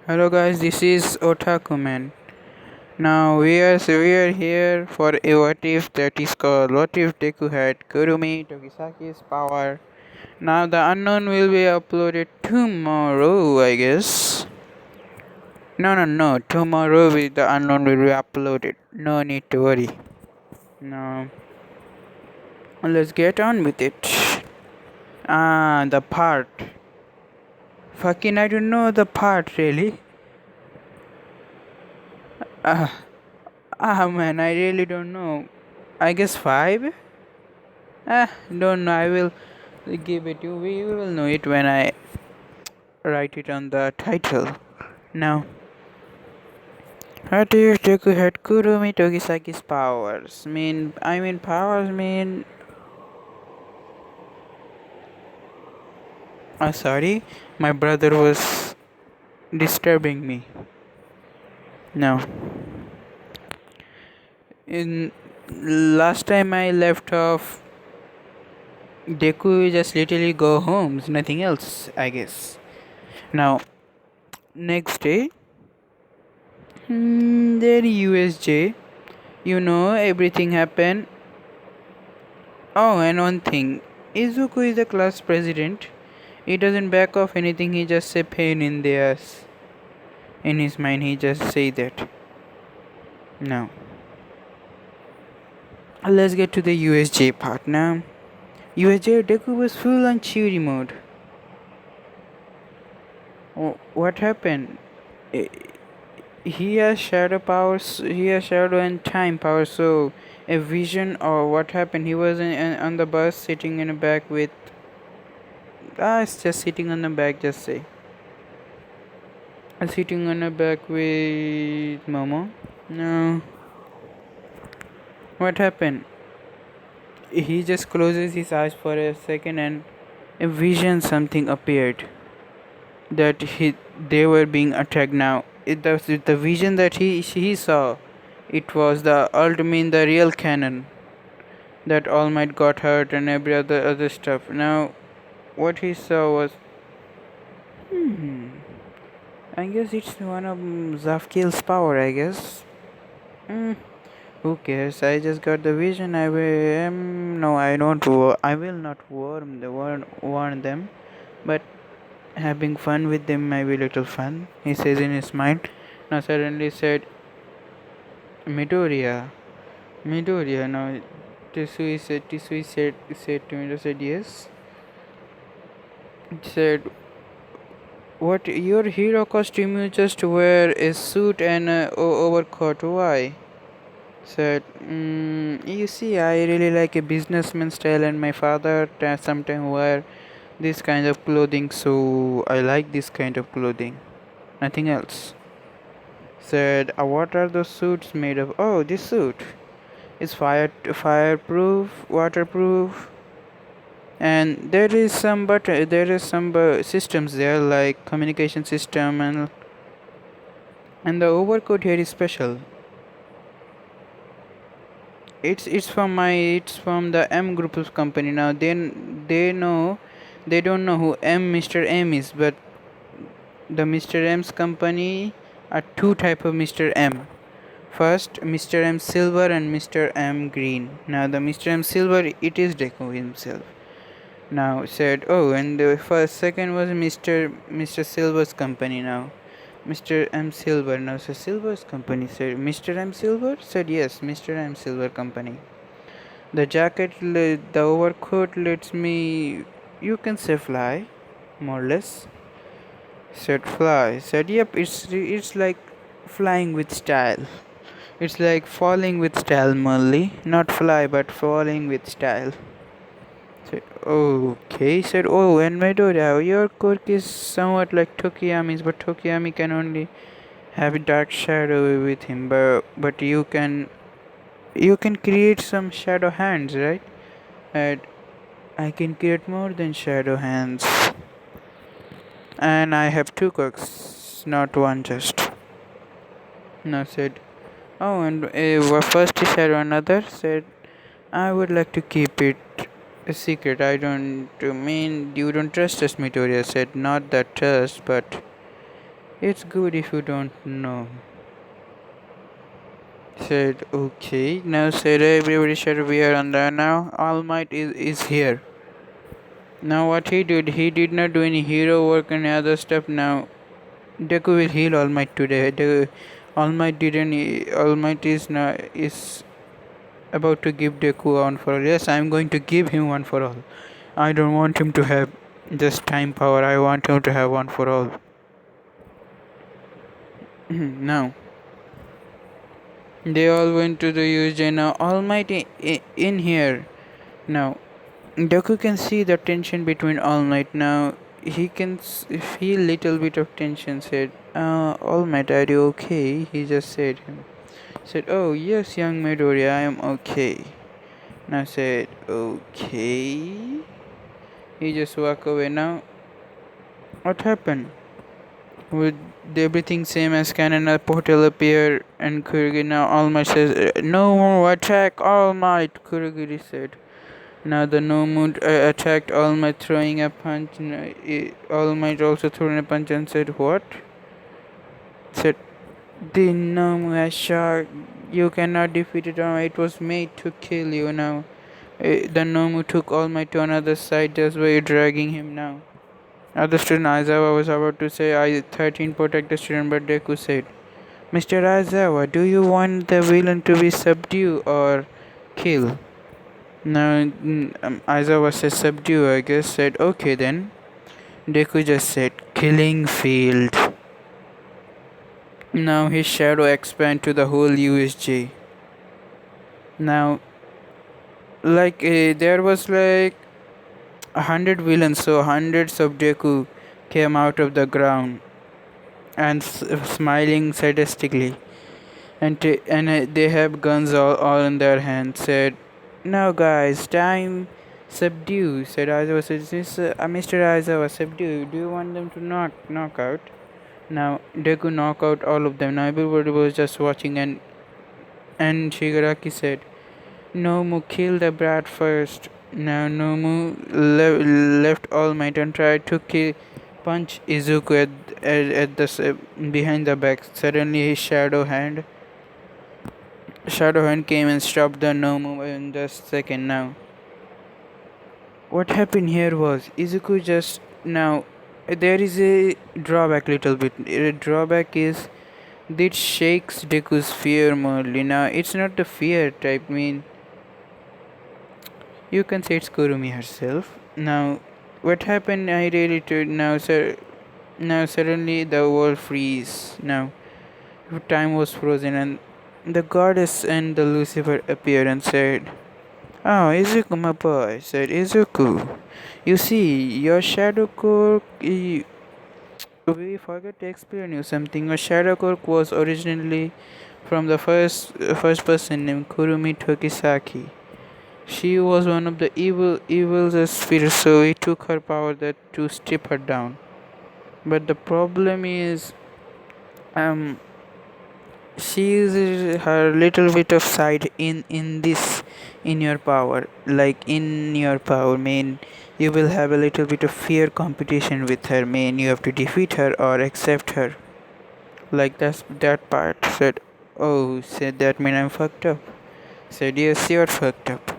Hello guys, this is Otaku Man. Now we are here for a what if that is called what if Deku had Kurumi Tokisaki's power. Now the unknown will be uploaded tomorrow, I guess. No. Tomorrow the unknown will be uploaded. No need to worry. Now let's get on with it. The part. Fucking I don't know the part really. Ah, man, I really don't know. I guess 5? Don't know. I will give it you. We will know it when I write it on the title. Now, how do you Deku had Kurumi Togisaki's powers? Powers mean. Sorry, my brother was disturbing me. Now, in last time I left off, Deku just literally go home, nothing else, I guess. Now, next day, there USJ. You know, everything happened. Oh, and one thing. Izuku is the class president. He doesn't back off anything, he just say pain in the ass. In his mind, he just say that. Now, let's get to the USJ part now. USJ Deku was full on Chiri mode. What happened? He has shadow powers, he has shadow and time power, so a vision or what happened? He was on the bus sitting in the back with. It's just sitting on the back, just say. Sitting on the back with Momo. No. What happened? He just closes his eyes for a second and a vision something appeared. That they were being attacked now. The vision that he saw, it was the real canon. That All Might got hurt and every other stuff. Now, what he saw was, I guess it's one of Zafkiel's power. I guess. Who cares? I just got the vision. I will. No, I don't. I will not warn them, but having fun with them might be little fun. He says in his mind. Now suddenly said, Midoriya. Now, Tisui said to me, said yes. It said, what, your hero costume, you just wear a suit and overcoat, why? Said, you see, I really like a businessman style and my father sometimes wear this kind of clothing, so I like this kind of clothing. Nothing else. Said, what are those suits made of? Oh, this suit is fireproof, waterproof, and there is some systems there like communication system and the overcoat here is special. It's from the M group of company. Now they don't know who Mr. M is, but the Mr. M's company are two type of Mr. M. First, Mr. M Silver and Mr. M Green. Now the Mr. M Silver, it is Deku himself. Now said, oh, and the second was Mr. Silver's company. Now Mr. M Silver. Now so Silver's company said, Mr. M Silver said yes, Mr. M Silver company. The jacket, the overcoat lets me, you can say fly, more or less. Said fly. Said yep, it's like flying with style. It's like falling with style, Molly. Not fly, but falling with style. Said, okay. Said, oh, and Midoriya, your quirk is somewhat like Tokiyami's, but Tokiyami can only have dark shadow with him. But you can create some shadow hands, right? And I can create more than shadow hands. And I have two quirks, not one just. Now said, oh, and first he said another said, I would like to keep it a secret. I don't mean you don't trust us, Midoriya said. Not that trust, but It's good if you don't know. Said, okay. Now said, everybody said we are under now. All Might is here. Now what he did not do any hero work and other stuff. Now Deku will heal All Might today. All Might didn't. All Might is now is about to give Deku one for all. Yes, I'm going to give him one for all. I don't want him to have just time power. I want him to have one for all. Now they all went to the UJ. Now All Might in here. Now Deku can see the tension between All Might. Now he can feel little bit of tension. Said, All Might, are you okay? He just said, oh yes, young Midori, I am okay. Now said, okay. He just walk away. Now what happened? Would everything same as canon? A portal appear and Kurigi now All Might says, no more attack All Might. Kurigiri said. Now the no mood attacked All Might throwing a punch. All Might also threw a punch and said, what? Said, the no shark. You cannot defeat it. It was made to kill you now. The Nomu took All Might to another side just by dragging him now. Other student Aizawa was about to say I-13 protect the student, but Deku said, Mr. Aizawa, do you want the villain to be subdue or kill? Now Aizawa said subdue, I guess. Said okay then. Deku just said killing field. Now his shadow expand to the whole USJ. Now there was 100 villains, so hundreds of Deku came out of the ground and smiling sadistically, and they have guns all in their hands. Said, now guys, time subdue. Said Aizawa. Said, Mr. Aizawa, subdue. Do you want them to knock out? Now Deku knock out all of them. Now everybody was just watching, and Shigaraki said, Nomu, kill the brat first. Now Nomu left All Might and tried to punch Izuku at the behind the back. Suddenly his shadow hand came and stopped the Nomu in just a second. Now what happened here was Izuku just now there is a drawback little bit. A drawback is this shakes Deku's fear mildly. Now it's not the fear type. You can say it's Kurumi herself. Now, what happened? I really told now, sir. Now suddenly the world freeze. Now, time was frozen, and the goddess and the Lucifer appeared and said, "Oh, Izuku, my boy," said Izuku. You see, your shadow core. We forgot to explain you something. Your shadow core was originally from the first person named Kurumi Tokisaki. She was one of the evil spirits, so he took her power that to strip her down. But the problem is, she uses her little bit of side in your power. Like in your power, you will have a little bit of fear competition with her. You have to defeat her or accept her. Like that part. Said, oh, said that mean I'm fucked up. Said yes, you're fucked up.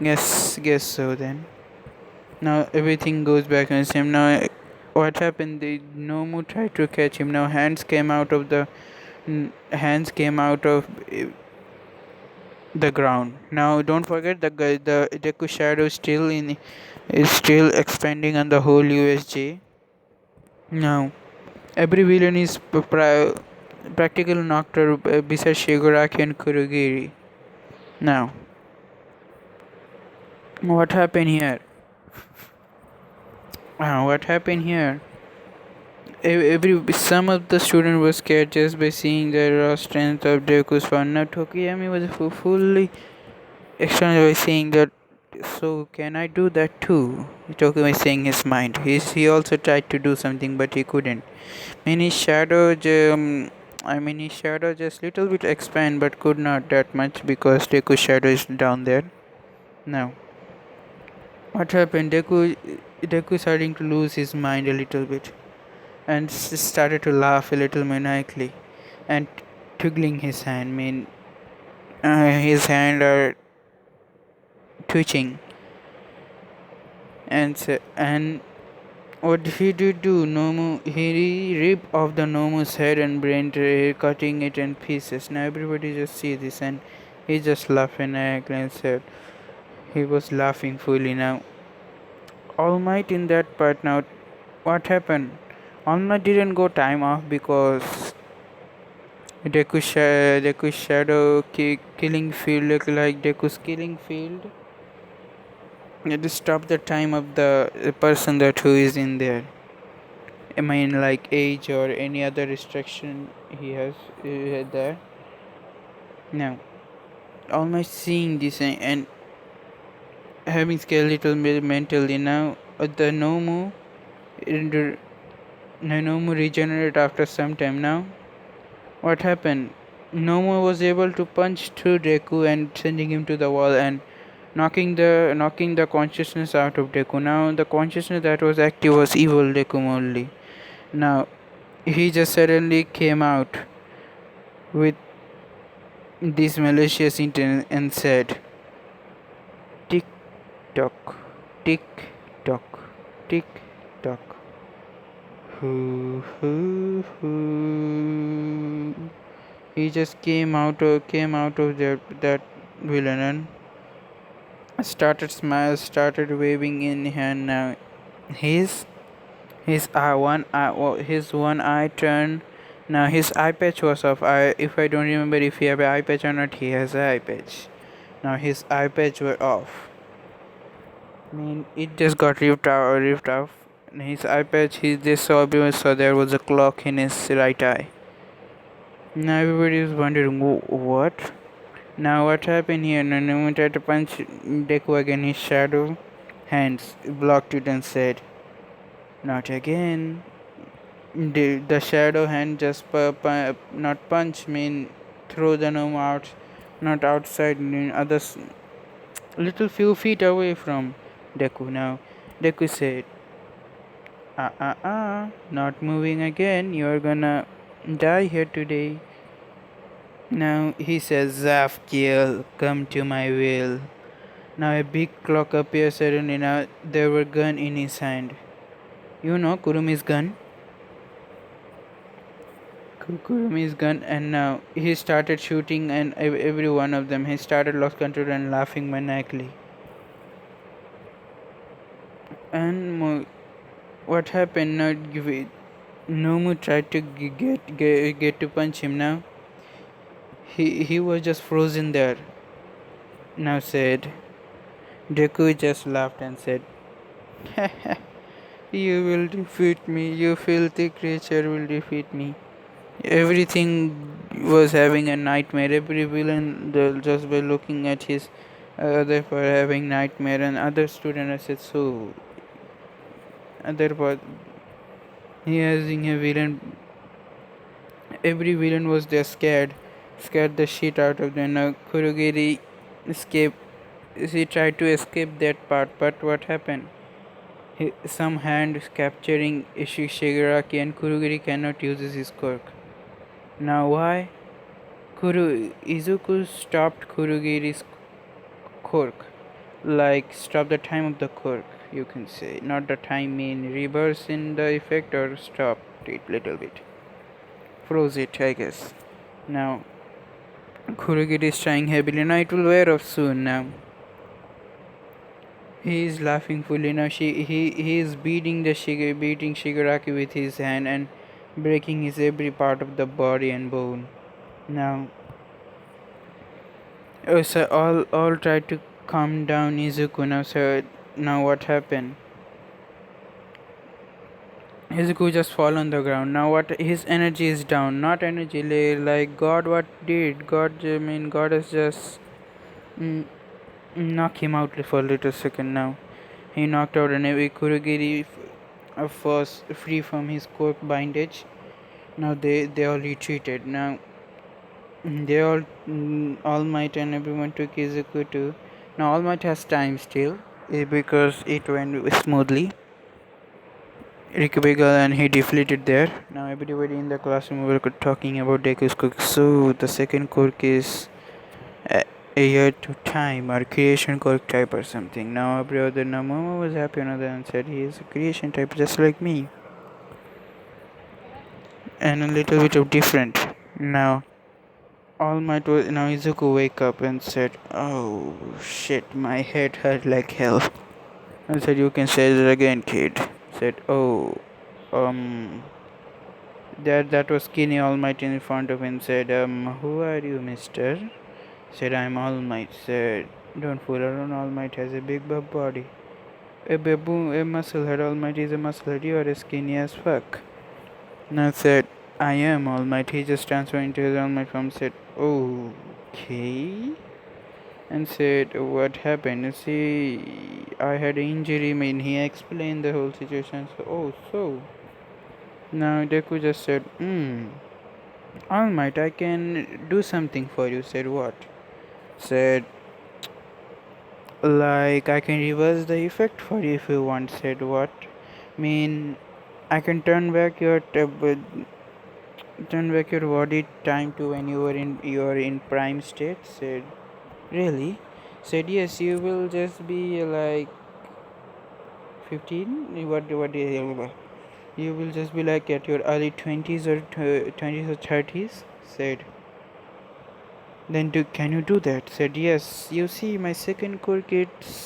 Yes, guess so then. Now everything goes back on him. Now what happened? The Nomu tried to catch him. Now hands came out of the ground. Now don't forget the Deku shadow is still expanding on the whole USJ. Now every villain is practical knocked out besides Shigaraki and Kurogiri. Now what happened here? What happened here? Some of the students were scared just by seeing the raw strength of Deku's fun. Now Tokiyami was fully external by saying that. So can I do that too? Tokiyami saying his mind. He also tried to do something, but he couldn't. His shadow, his shadow just little bit expand, but could not that much because Deku's shadow is down there. Now, what happened? Deku starting to lose his mind a little bit. and started to laugh a little maniacally and twiggling his hand. His hand are twitching, and what he did do? Nomu, he ripped off the Nomu's head and brain, cutting it in pieces. Now everybody just see this, and he just laughing and said he was laughing fully. Now All Might in that part. Now what happened? All Might didn't go time off because Deku's shadow killing field look like Deku's killing field. It stop the time of the person that who is in there. I mean, like age or any other restriction he has there. Now, almost seeing this and having skeletal mentally now, the the Nomu regenerate after some time. Now, what happened? Nomu was able to punch through Deku and sending him to the wall and knocking the consciousness out of Deku. Now, the consciousness that was active was evil Deku only. Now, he just suddenly came out with this malicious intent and said, "Tick tock, tick tock, tick tock. Hoo, hoo." He just came out of that villain and started waving in hand. Now his one eye turned. Now his eye patch was off. If I don't remember if he have an eye patch or not, he has an eye patch. Now his eye patch were off. It just got ripped off. And his eye patch, everyone saw there was a clock in his right eye. Now everybody is wondering what. Now what happened here? Nanamu tried to punch Deku again. His shadow hands blocked it and said, "Not again." The shadow hand just not punch throw the gnome out, not outside, others little few feet away from Deku. Now Deku said, not moving again, you're gonna die here today." Now he says, "Zafkiel, come to my will." Now a big clock appears suddenly. Now there were gun in his hand. Kurumi's gun. Kurumi's gun, and now he started shooting, and every one of them. He started lost control and laughing maniacally. And what happened? Now Nomu tried to get to punch him. Now he was just frozen there. Now said, Deku just laughed and said, "You will defeat me. You filthy creature will defeat me." Everything was having a nightmare. Every villain just by looking at his other for having nightmare, and other student said so. Other part he having a villain. Every villain was there scared the shit out of them. Now Kurogiri escaped. He tried to escape that part, but what happened? Some hand capturing Shigaraki, and Kurogiri cannot use his quirk. Now why? Izuku stopped Kurogiri's quirk. Like stop the time of the quirk, you can say. Not the time reverse in the effect or stopped it little bit. Froze it, I guess. Now Kurogiri is trying heavily. Now it will wear off soon now. He is laughing fully now. He is beating Shigaraki with his hand and breaking his every part of the body and bone. Now, so all tried to calm down Izuku. Now what happened? Izuku just fall on the ground. Now what? His energy is down. Not energy like God. What did God? God has just knock him out for a little second. Now he knocked out, and Kurogiri was free from his cork bindage. Now they all retreated. Now they All Might and everyone took Izuku too. Now All Might has time still because it went smoothly. Rikubigal and he deflated there. Now everybody in the classroom were talking about Deku's quirk. So the second quirk is a, a year to time or creation quirk type or something. Now brother Namomo was happy another and said he is a creation type just like me. And a little bit of different. Now All Might was now Izuku wake up and said, "Oh shit, my head hurt like hell." I said, "You can say that again, kid." Said, "Oh, um, that was skinny All Might in front of him. Said, who are you, Mister?" Said, "I'm All Might." Said, "Don't fool around. All Might has a big buff body. A muscle head. All Might is a muscle head. You are skinny as fuck." Now said, "I am All Might." He just transferred into his All Might form. Said, "Okay." And said, "What happened?" See, I had an injury. I mean, he explained the whole situation. So, so. Now Deku just said, All Might, I can do something for you. Said, "What?" Said, "Like, I can reverse the effect for you if you want." Said, "What?" Mean, I can turn back your body time to when you are in prime state. Said, "Really?" Said, "Yes, you will just be like 15. What you will just be like at your early 20s or 20s or 30s." Said, "Then can you do that?" Said, "Yes. You see, my second quirk it's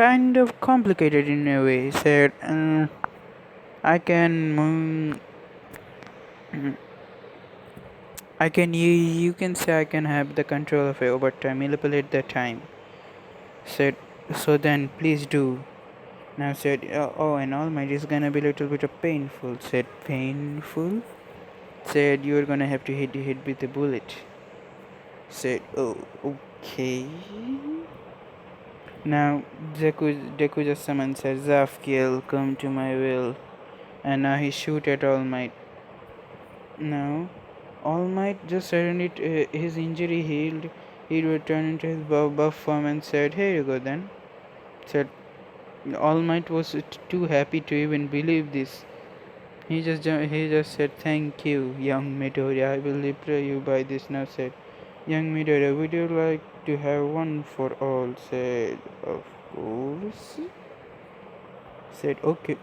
kind of complicated in a way." Said, I can you can say I can have the control of it over time, manipulate the time." Said, "So then please do." Now said, "Oh, and all might is gonna be a little bit of painful." Said, "Painful?" Said, "You're gonna have to hit with a bullet." Said, "Oh, okay." Now Deku just summoned, said, "Zafkiel, come to my will." And now he shoot at All Might. Now All Might just suddenly his injury healed. He returned into his buff form and said, "Here you go then." Said, All Might was too happy to even believe this. He just said, "Thank you, young Midoriya. I will repay you by this." Now said, "Young Midoriya, would you like to have one for all?" Said, "Of course." Said, "Okay."